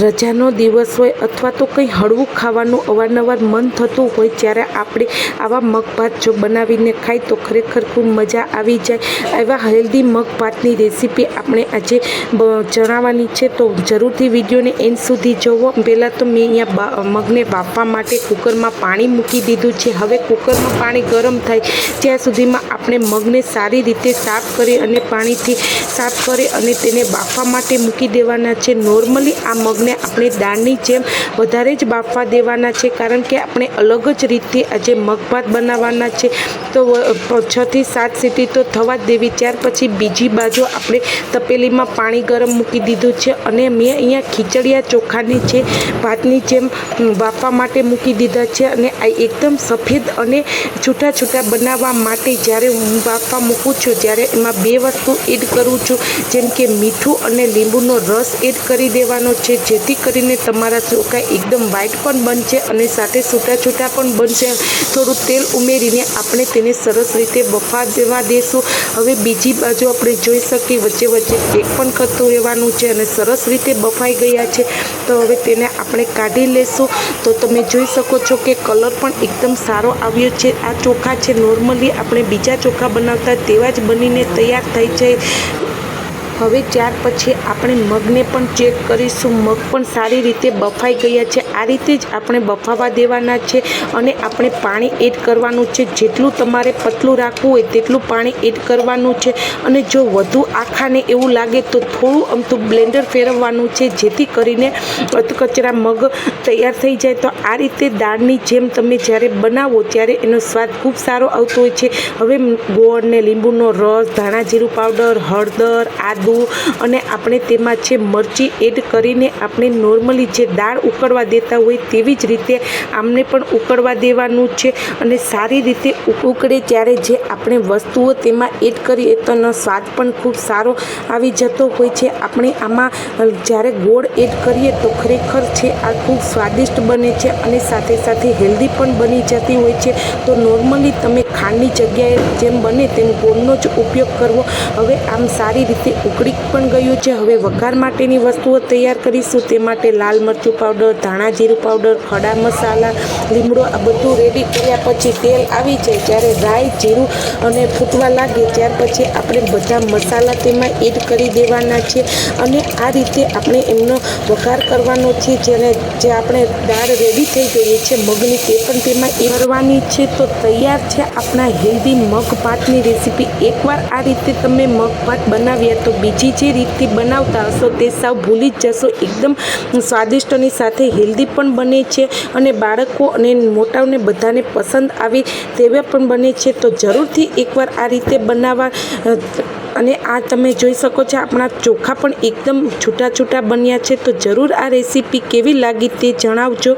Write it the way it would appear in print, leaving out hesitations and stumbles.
રજાનો દિવસ હોય અથવા તો કંઈ હળવું ખાવાનું અવારનવાર મન થતું હોય ત્યારે આપણે આવા મગભાત જો બનાવીને ખાય તો ખરેખર ખૂબ મજા આવી જાય। એવા હેલ્ધી મગભાતની રેસીપી આપણે આજે જણાવવાની છે, તો જરૂરથી વિડીયોને એન્ડ સુધી જોવો। પહેલાં તો મેં અહીંયા મગને બાફવા માટે કુકરમાં પાણી મૂકી દીધું છે। હવે કુકરમાં પાણી ગરમ થાય ત્યાં સુધીમાં આપણે મગને સારી રીતે સાફ કરી અને પાણીથી સાફ કરી અને તેને બાફવા માટે મૂકી દેવાના છે। નોર્મલી આ મગને આપણે દાળની જેમ વધારે જ બાફવા દેવાના છે, કારણ કે આપણે અલગ જ રીતે આજે મગભાત બનાવવાના છે। તો 6 થી 7 સીટી તો થવા જ દેવી। ત્યાર પછી બીજી બાજુ આપણે તપેલીમાં પાણી ગરમ મૂકી દીધું છે અને મેં અહીંયા ખીચડિયા ચોખાની જે ભાતની જેમ બાફવા માટે મૂકી દીધા છે। અને આ એકદમ સફેદ અને છૂટા છૂટા બનાવવા માટે જ્યારે હું બાફવા મૂકું છું ત્યારે એમાં 2 વસ્તુ એડ કરું છું, જેમ કે મીઠું અને લીંબુનો રસ એડ કરી દેવાનો છે, જેથી કરીને તમારા ચોખા એકદમ વ્હાઈટ પણ બનશે અને સાથે છૂટા છૂટા પણ બનશે। થોડું તેલ ઉમેરીને આપણે તેને સરસ રીતે બફવા દેવા દેશું। હવે બીજી બાજુ આપણે જોઈ શકીએ વચ્ચે વચ્ચે ચેક પણ કરતું રહેવાનું છે અને સરસ રીતે બફાઈ ગયા છે। તો હવે તેને આપણે કાઢી લેશું। તો તમે જોઈ શકો છો કે કલર પણ એકદમ સારો આવ્યો છે। આ ચોખા છે નોર્મલી આપણે બીજા ચોખા બનાવતા તેવા જ બનીને તૈયાર થઈ જાય। હવે ત્યાર પછી આપણે મગને પણ ચેક કરીશું। મગ પણ સારી રીતે બફાઈ ગયા છે। આ રીતે જ આપણે બફાવા દેવાના છે અને આપણે પાણી એડ કરવાનું છે। જેટલું તમારે પતલું રાખવું હોય તેટલું પાણી એડ કરવાનું છે અને જો વધુ આખાને એવું લાગે તો થોડું અમથું બ્લેન્ડર ફેરવવાનું છે, જેથી કરીને કચરા મગ તૈયાર થઈ જાય। તો આ રીતે દાળની જેમ તમે જ્યારે બનાવો ત્યારે એનો સ્વાદ ખૂબ સારો આવતો હોય છે। હવે ગોળ ને લીંબુનો રસ, ધાણા જીરું પાવડર, હળદર, આદુ અને આપણે તેમાં છે મરચી એડ કરીને આપણે નોર્મલી જે દાળ ઉકળવા દેતા હોય તેવી જ રીતે આમને પણ ઉકળવા દેવાનું છે અને સારી રીતે ઉકળે ત્યારે જે આપણે વસ્તુઓ તેમાં એડ કરીએ તો એનો સ્વાદ પણ ખૂબ સારો આવી જતો હોય છે। આપણે આમાં જ્યારે ગોળ એડ કરીએ તો ખરેખર છે આ ખૂબ સ્વાદિષ્ટ બને છે અને સાથે સાથે હેલ્ધી પણ બની જતી હોય છે। તો નોર્મલી તમે ખાંડની જગ્યાએ જેમ બને તેમ ગોળનો જ ઉપયોગ કરવો। હવે આમ સારી રીતે ઉકળી પણ ગયું છે। હવે વઘાર માટેની વસ્તુઓ તૈયાર કરીશું। તે માટે લાલ મરચું પાવડર, ધાણા જીરું પાવડર, ખડા મસાલા, લીમડો આ બધું રેડી કર્યા પછી તેલ આવી જાય ત્યારે રાઈ, જીરું અને ફૂટવા લાગે ત્યાર પછી આપણે બધા મસાલા તેમાં એડ કરી દેવાના છે અને આ રીતે આપણે એમનો વઘાર કરવાનો છે। જેને જે આપણે દાળ રેડી થઈ ગઈ છે મગની તે પણ તેમાં એડ કરવાની છે। તો તૈયાર છે આપણા હેલ્ધી મગભાતની રેસીપી। એકવાર આ રીતે તમે મગભાત બનાવ્યા તો બીજી જે રીતથી બનાવતા હશો તે સાવ ભૂલી જ જશો। એકદમ સ્વાદિષ્ટ અને સાથે હેલ્ધી પણ બને છે અને બાળકો અને મોટાઓને બધાને પસંદ આવી તેવા પણ બને છે। તો જરૂરથી એકવાર આ રીતે બનાવવા અને આ તમે જોઈ શકો છો આપણા ચોખા પણ એકદમ છૂટા છૂટા બન્યા છે। તો જરૂર આ રેસીપી કેવી લાગી તે જણાવજો।